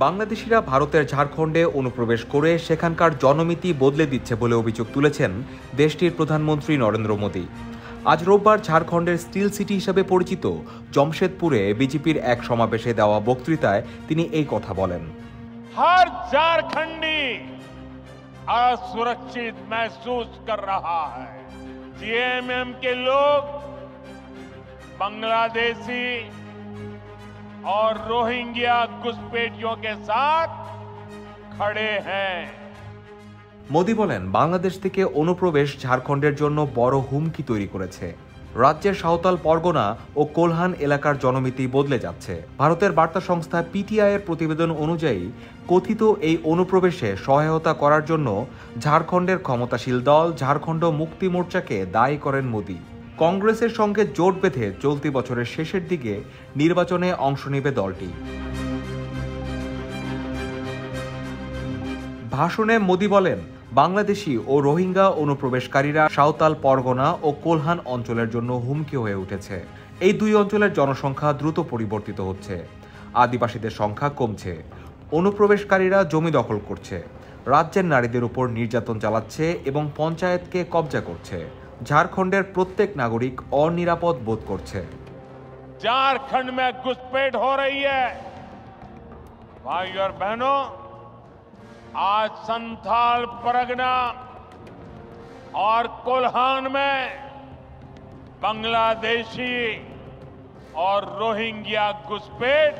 বাংলাদেশিরা ভারতের ঝাড়খণ্ডে অনুপ্রবেশ করে সেখানকার জনমিতি বদলে দিচ্ছে বলে অভিযোগ তুলেছেন দেশটির প্রধানমন্ত্রী নরেন্দ্র মোদী। আজ রোববার ঝাড়খণ্ডের স্টিল সিটি হিসেবে পরিচিত জমশেদপুরে বিজেপির এক সমাবেশে দেওয়া বক্তৃতায় তিনি এই কথা বলেন। हर झारखंडी असुरक्षित महसूस कर रहा है। जेएमएम के लोग बांग्लादेशी और रोहिंग्या घुसपैठियों के साथ खड़े हैं। মোদী বলেন, বাংলাদেশ থেকে অনুপ্রবেশ ঝাড়খণ্ডের জন্য বড় হুমকি তৈরি করেছে। রাজ্যের সাঁওতাল পরগনা ও কোলহান এলাকার জনমিতি বদলে যাচ্ছে। ভারতের বার্তা সংস্থা পিটিআই এর প্রতিবেদন অনুযায়ী কথিত এই অনুপ্রবেশে সহায়তা করার জন্য ঝাড়খণ্ডের ক্ষমতাশীল দল ঝাড়খণ্ড মুক্তি মোর্চাকে দায়ী করেন মোদী। কংগ্রেসের সঙ্গে জোট বেঁধে চলতি বছরের শেষের দিকে নির্বাচনে অংশ নেবে দলটি। ভাষণে মোদী বলেন, বাংলাদেশি ও রোহিঙ্গা অনুপ্রবেশকারীরা সাঁওতাল পরগনা ও কোলহান অঞ্চলের জন্য হুমকি হয়ে উঠেছে। এই দুই অঞ্চলের জনসংখ্যা দ্রুত পরিবর্তিত হচ্ছে, আদিবাসীদের সংখ্যা কমছে, অনুপ্রবেশকারীরা জমি দখল করছে, রাজ্যের নারীদের উপর নির্যাতন চালাচ্ছে এবং পঞ্চায়েতকে কবজা করছে। ঝাড়খণ্ডের প্রত্যেক নাগরিক অনিরাপদ বোধ করছে। झारखंड में घुसपैठ हो रही है। भाई और बहनों, आज संथाल परगना और कोल्हान में बांग्लादेशी और रोहिंग्या घुसपैठ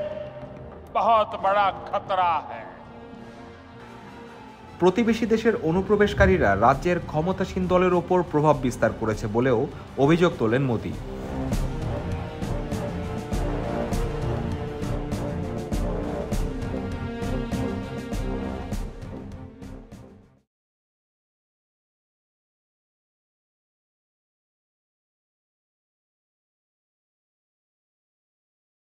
बहुत बड़ा खतरा है। প্রতিবেশী দেশের অনুপ্রবেশকারীরা রাজ্যের ক্ষমতাসীন দলের ওপর প্রভাব বিস্তার করেছে বলেও অভিযোগ তোলেন মোদী।